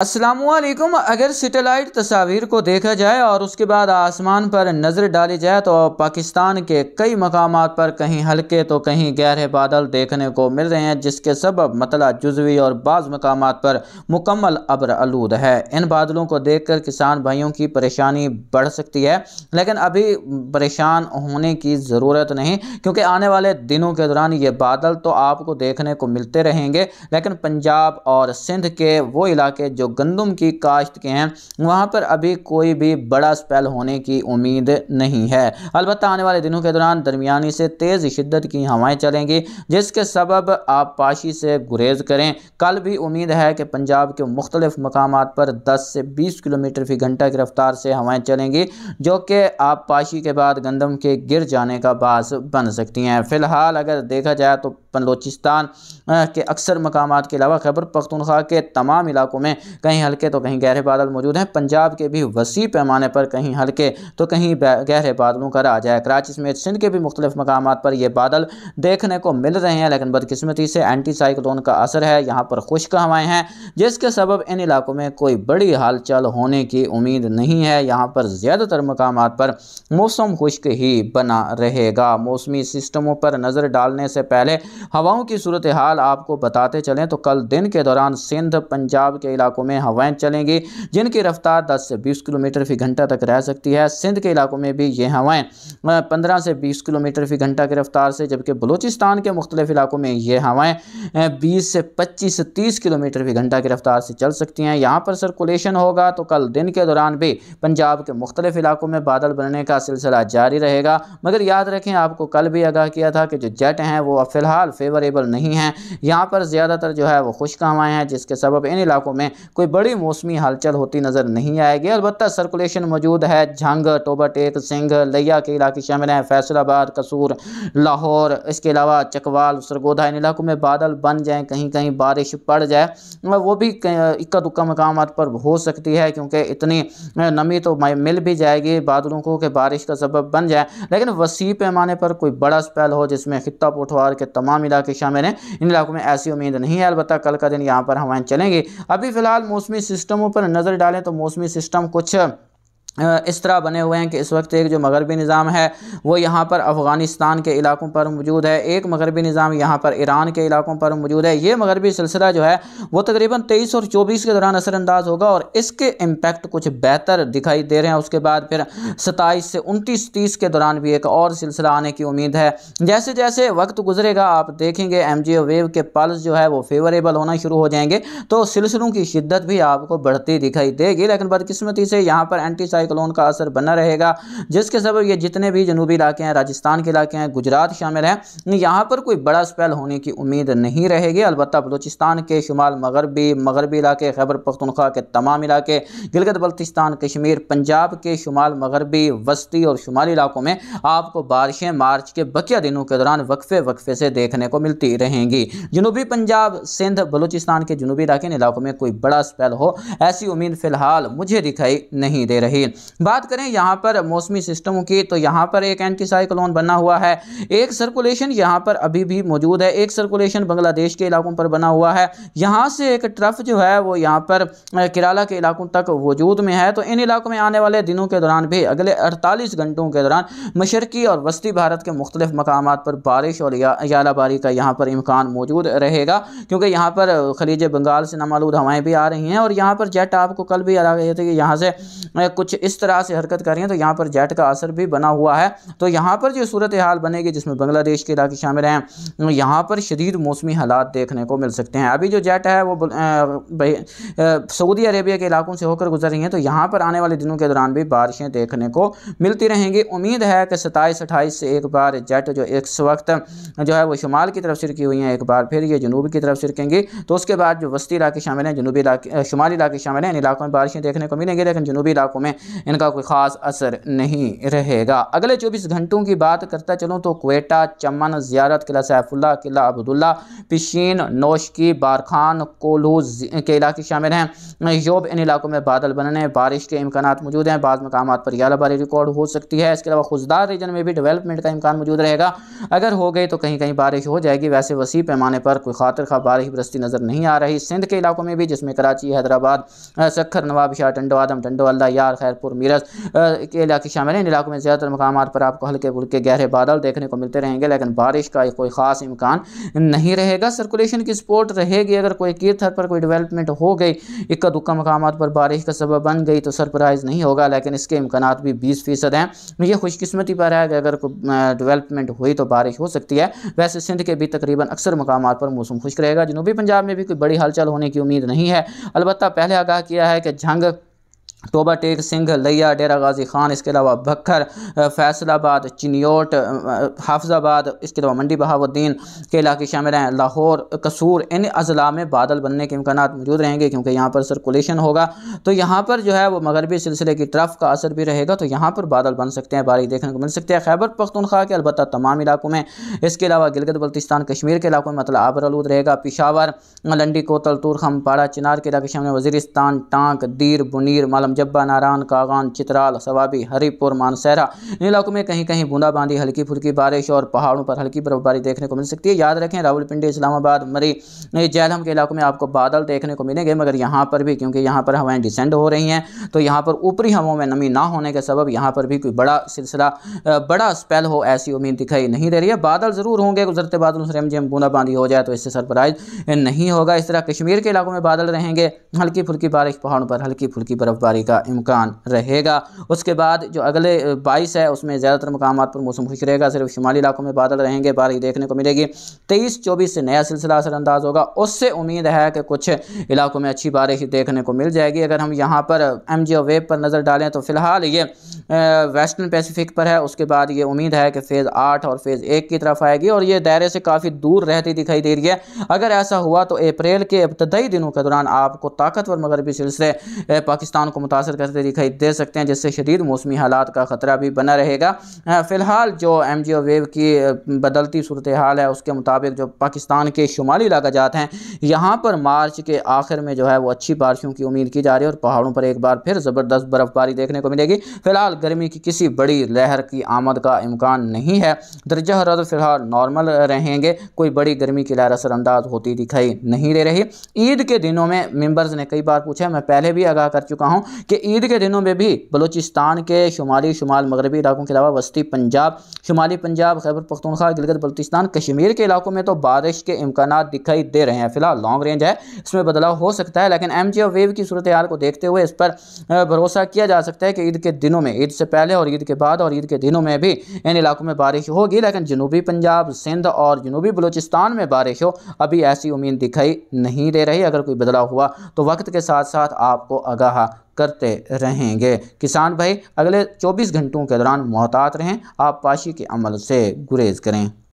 अस्सलामुअलैकुम। अगर सैटेलाइट तस्वीर को देखा जाए और उसके बाद आसमान पर नज़र डाली जाए तो पाकिस्तान के कई मकामात पर कहीं हल्के तो कहीं गहरे बादल देखने को मिल रहे हैं, जिसके सबब मतला जुज़वी और बाज़ मकामात पर मुकम्मल अब्र आलूद है। इन बादलों को देखकर किसान भाइयों की परेशानी बढ़ सकती है, लेकिन अभी परेशान होने की ज़रूरत नहीं, क्योंकि आने वाले दिनों के दौरान ये बादल तो आपको देखने को मिलते रहेंगे। लेकिन पंजाब और सिंध के वो इलाके जो गंदम की काश्त के हैं, वहां पर अभी कोई भी बड़ा स्पेल होने की उम्मीद नहीं है। अलबत्ता आने वाले दिनों के दौरान दरमियानी से तेज़ शिद्दत की हवाएं चलेंगी, जिसके सबब आप पाशी से गुरेज करें। कल भी उम्मीद है कि पंजाब के मुख्तलिफ मकामात पर 10 से 20 किलोमीटर फी घंटा की रफ्तार से हवाएं चलेंगी, जो कि आप पाशी के बाद गंदम के गिर जाने का बास बन सकती हैं। फ़िलहाल अगर देखा जाए तो बलूचिस्तान के अक्सर मकामात के अलावा खैबर पख्तूनख्वा के तमाम इलाकों में कहीं हल्के तो कहीं गहरे बादल मौजूद हैं। पंजाब के भी वसी पैमाने पर कहीं हल्के तो कहीं गहरे बादलों का राज है। कराची समेत सिंध के भी मुख्तलिफ मकामात पर ये बादल देखने को मिल रहे हैं, लेकिन बदकिस्मती से एंटी साइक्लोन का असर है। यहाँ पर खुश्क हवाएं हैं, जिसके सबब इन इलाकों में कोई बड़ी हलचल होने की उम्मीद नहीं है। यहाँ पर ज़्यादातर मकामात पर मौसम खुश्क ही बना रहेगा। मौसमी सिस्टमों पर नज़र डालने से पहले हवाओं की सूरत हाल आपको बताते चलें तो कल दिन के दौरान सिंध पंजाब के इलाकों में हवाएं चलेंगी, जिनकी रफ्तार 10 से 20 किलोमीटर फी घंटा तक रह सकती है। सिंध के इलाकों में भी ये हवाएं 15 से 20 किलोमीटर फी घंटा की रफ्तार से, जबकि बलूचिस्तान के मुख्तलिफ इलाकों में ये हवाएं 20 से 25 से 30 किलोमीटर फी घंटा की रफ्तार से चल सकती हैं। यहाँ पर सर्कुलेशन होगा तो कल दिन के दौरान भी पंजाब के मुख्तलिफ इलाकों में बादल बनने का सिलसिला जारी रहेगा। मगर याद रखें, आपको कल भी आगाह किया था कि जो जेट हैं वो फ़िलहाल फेवरेबल नहीं हैं। यहाँ पर ज़्यादातर जो है वो खुश्क हवाएं हैं, जिसके सबब इन इलाकों में कोई बड़ी मौसमी हलचल होती नज़र नहीं आएगी। अलबत्ता सर्कुलेशन मौजूद है। झंग, टोबा टेक, सिंघ, लिया के इलाके शामिल हैं, फैसलाबाद, कसूर, लाहौर, इसके अलावा चकवाल, सरगोधा, इन इलाकों में बादल बन जाएँ, कहीं कहीं बारिश पड़ जाए, वो भी इक्का दुक्का मकामात पर हो सकती है, क्योंकि इतनी नमी तो मिल भी जाएगी बादलों को कि बारिश का सबब बन जाए। लेकिन वसी पैमाने पर कोई बड़ा स्पेल हो जिसमें खित्ता पोठवार के तमाम इलाके शामिल हैं, इन इलाकों में ऐसी उम्मीद नहीं है। अलबत्ता कल का दिन यहाँ पर हवाएं चलेंगी। अभी फ़िलहाल मौसमी सिस्टमों पर नज़र डालें तो मौसमी सिस्टम कुछ इस तरह बने हुए हैं कि इस वक्त एक जो मगरबी निज़ाम है वो यहाँ पर अफ़गानिस्तान के इलाकों पर मौजूद है, एक मगरबी निज़ाम यहाँ पर ईरान के इलाकों पर मौजूद है। ये मगरबी सिलसिला जो है वो तकरीबन 23 और 24 के दौरान असरअंदाज होगा और इसके इम्पैक्ट कुछ बेहतर दिखाई दे रहे हैं। उसके बाद फिर 27 से 29-30 के दौरान भी एक और सिलसिला आने की उम्मीद है। जैसे जैसे वक्त गुजरेगा आप देखेंगे MGO वेव के पल्स जो है वो फेवरेबल होना शुरू हो जाएंगे, तो सिलसिलों की शिद्दत भी आपको बढ़ती दिखाई देगी। लेकिन बदकिस्मती से यहाँ पर एंटी साइक्लोन का असर बना रहेगा, जिसके सबब ये जितने भी जनूबी इलाके हैं, राजस्थान के इलाके हैं, गुजरात शामिल हैं, यहाँ पर कोई बड़ा स्पेल होने की उम्मीद नहीं रहेगी। अलबत्ता बलूचिस्तान के शुमाल मगरबी इलाके, खैबर पख्तूनख्वा के तमाम इलाके, गिलगित बल्तिस्तान, कश्मीर, पंजाब के शुमाल मगरबी, वस्ती और शुमाली इलाकों में आपको बारिशें मार्च के बकिया दिनों के दौरान वक्फे से देखने को मिलती रहेंगी। जनूबी पंजाब, सिंध, बलूचिस्तान के जनूबी इलाके, इन इलाकों में कोई बड़ा स्पेल हो ऐसी उम्मीद फ़िलहाल मुझे दिखाई नहीं दे रही। बात करें यहाँ पर मौसमी सिस्टमों की, तो यहाँ पर एक एंटी साइक्लोन बना हुआ है, एक सर्कुलेशन यहाँ पर अभी भी मौजूद है, एक सर्कुलेशन बांग्लादेश के इलाकों पर बना हुआ है। यहाँ से एक ट्रफ जो है वो यहाँ पर केरला के इलाकों तक वजूद में है। तो इन इलाकों में आने वाले दिनों के दौरान भी अगले 48 घंटों के दौरान मशरकी और वस्ती भारत के मुख्तलिफ मकामात पर बारिश और यालाबारी का यहाँ पर इम्कान मौजूद रहेगा, क्योंकि यहाँ पर खलीज बंगाल से नामालूद हवाएं भी आ रही हैं और यहाँ पर जेट आपको कल भी आ रहे थे कि यहाँ से कुछ इस तरह से हरकत कर रही हैं, तो यहाँ पर जेट का असर भी बना हुआ है। तो यहाँ पर जो सूरत हाल बनेगी जिसमें बांग्लादेश के इलाके शामिल हैं, यहाँ पर शदीद मौसमी हालात देखने को मिल सकते हैं। अभी जो जेट है वो सऊदी अरेबिया के इलाकों से होकर गुजर रही हैं, तो यहाँ पर आने वाले दिनों के दौरान भी बारिशें देखने को मिलती रहेंगी। उम्मीद है कि 27-28 से एक बार जेट जो इस वक्त जो है वो शुमाल की तरफ सिरकी हुई हैं, एक बार फिर ये जनूब की तरफ सिरकेंगी। तो उसके बाद जो वस्ती इलाके शामिल हैं, जनूबी इलाके, शुमाली इलाके शामिल हैं, इन इलाकों में बारिशें देखने को मिलेंगी। लेकिन जनूबी इलाकों में इनका कोई ख़ास असर नहीं रहेगा। अगले 24 घंटों की बात करता चलूँ तो क्वेटा, चमन, ज़ियारत, किला सैफुल्ला, किला अब्दुल्ला, पिशीन, नौशकी, बारखान, कोल्हू के इलाके शामिल हैं। योब इन इलाकों में बादल बनने, बारिश के इम्कानात मौजूद हैं। बाज़ मकामात पर यालाबारी रिकॉर्ड हो सकती है। इसके अलावा खुजदार रीजन में भी डेवलपमेंट का इम्कान मौजूद रहेगा। अगर हो गई तो कहीं कहीं बारिश हो जाएगी। वैसे वसी पैमाने पर कोई खातिर खा बारिश बरसती नज़र नहीं आ रही। सिंध के इलाकों में भी, जिसमें कराची, हैदराबाद, सखर, नवाबशाह, टंडो आदम, टंडो अल्लाह, यार, खैरपुर, मीरज के इलाके शामिल हैं। इन इलाकों में ज़्यादातर मकामात पर आपको हल्के फुल्के गहरे बादल देखने को मिलते रहेंगे, लेकिन बारिश का कोई ख़ास इम्कान नहीं रहेगा। सर्कुलेशन की सपोर्ट रहेगी। अगर कोई कीर्थर पर कोई डेवलपमेंट हो गई, इक्का दुक्का मकामात पर बारिश का सबब बन गई तो सरप्राइज़ नहीं होगा, लेकिन इसके इम्कानात भी 20% हैं। ये खुशकिस्मती पर है कि अगर डेवलपमेंट हुई तो बारिश हो सकती है। वैसे सिंध के भी तकरीबन अक्सर मकामात पर मौसम खुश्क रहेगा। जनूबी पंजाब में भी कोई बड़ी हलचल होने की उम्मीद नहीं है। अलबत्ता पहले आगाह किया है कि झंग, टोबा टेक, सिंघ, लिया, डेरा गाजी खान, इसके अलावा बखर, फैसलाबाद, चिन्योट, हाफजाबाद, इसके अलावा मंडी बहाउद्दीन के इलाके शामिल हैं। लाहौर, कसूर, इन अजला में बादल बनने के इम्कानात मौजूद रहेंगे, क्योंकि यहाँ पर सर्कुलेशन होगा। तो यहाँ पर जो है वो मगरबी सिलसिले की तरफ का असर भी रहेगा, तो यहाँ पर बादल बन सकते हैं, बारिश देखने को मिल सकती है। खैबर पख्तूनख्वा के अलबत्ता तमाम इलाकों में, इसके अलावा गिलगित बल्तिस्तान, कश्मीर के इलाकों में मतलब आबरआलूद रहेगा। पिशावर, लंडी, कोतल, तुरखम, पाड़ा, चिनार के इलाके शामिल, वजीरिस्तान, टांक, दीर, बुनीर, मालम जब्बा, नारायण, कागान, चित्राल, सवाबी, हरीपुर, मानसहरा, इन इलाकों में कहीं कहीं बूंदाबांदी, हल्की फुल्की बारिश और पहाड़ों पर हल्की बर्फबारी देखने को मिल सकती है। याद रखें, रावलपिंडी, इस्लामाबाद, मरी, जैलम के इलाकों में आपको बादल देखने को मिलेंगे, मगर यहाँ पर भी क्योंकि यहाँ पर हवाएं डिसेंड हो रही हैं, तो यहाँ पर ऊपरी हवाओं में नमी ना होने के सबब यहाँ पर भी कोई बड़ा सिलसिला, बड़ा स्पेल हो, ऐसी उम्मीद दिखाई नहीं दे रही है। बादल ज़रूर होंगे, गुजरते बादलों से रिमझिम बूंदाबांदी हो जाए तो इससे सरप्राइज नहीं होगा। इस तरह कश्मीर के इलाकों में बादल रहेंगे, हल्की फुल्की बारिश, पहाड़ों पर हल्की फुल्की बर्फबारी का इम्कान रहेगा। उसके बाद जो अगले 22 है उसमें ज़्यादातर मकामात पर मौसम खुश रहेगा। सिर्फ शुमाली इलाकों में बादल रहेंगे, बारिश देखने को मिलेगी। 23-24 से नया सिलसिला असरअंदाज होगा। उससे उम्मीद है कि कुछ इलाकों में अच्छी बारिश देखने को मिल जाएगी। अगर हम यहाँ पर MGO वेव पर नज़र डालें तो फ़िलहाल ये वेस्टर्न पैसिफिक पर है। उसके बाद ये उम्मीद है कि फ़ेज़ 8 और फ़ेज़ 1 की तरफ आएगी और ये दायरे से काफ़ी दूर रहती दिखाई दे रही है। अगर ऐसा हुआ तो अप्रैल के इब्तदाई दिनों के दौरान आपको ताकतवर मगरबी सिलसिले पाकिस्तान को मुतासर करते दिखाई दे सकते हैं, जिससे शदीद मौसमी हालात का ख़तरा भी बना रहेगा। फ़िलहाल जो MGO वेव की बदलती सूरत हाल है उसके मुताबिक जो पाकिस्तान के शुमाली इलाका जात हैं, यहाँ पर मार्च के आखिर में जो है वो अच्छी बारिशों की उम्मीद की जा रही है और पहाड़ों पर एक बार फिर ज़बरदस्त बर्फबारी देखने को मिलेगी। फ़िलहाल गर्मी की किसी बड़ी लहर की आमद का इम्कान नहीं है। दर्जा हरारत फ़िलहाल नॉर्मल रहेंगे, कोई बड़ी गर्मी की लहर असरअंदाज होती दिखाई नहीं दे रही। ईद के दिनों में मेंबर्स ने कई बार पूछा, मैं पहले भी आगाह कर चुका हूँ कि ईद के दिनों में भी बलूचिस्तान के शुमाल मगरबी इलाकों के अलावा वस्ती पंजाब, शुमाली पंजाब, खैबर पख्तूनख्वा, गिलगित बल्तिस्तान, कश्मीर के इलाकों में तो बारिश के इम्कानात दिखाई दे रहे हैं। फिलहाल लॉन्ग रेंज है, इसमें बदलाव हो सकता है, लेकिन MGO वेव की सूरत हाल को देखते हुए इस पर भरोसा किया जा सकता है कि ईद के दिनों में, ईद से पहले और ईद के बाद और ईद के दिनों में भी इन इलाकों में बारिश होगी। लेकिन जनूबी पंजाब, सिंध और जनूबी बलूचिस्तान में बारिश हो, अभी ऐसी उम्मीद दिखाई नहीं दे रही। अगर कोई बदलाव हुआ तो वक्त के साथ साथ आपको आगाह करते रहेंगे। किसान भाई, अगले 24 घंटों के दौरान मोहतात रहें, आप पाशी के अमल से गुरेज करें।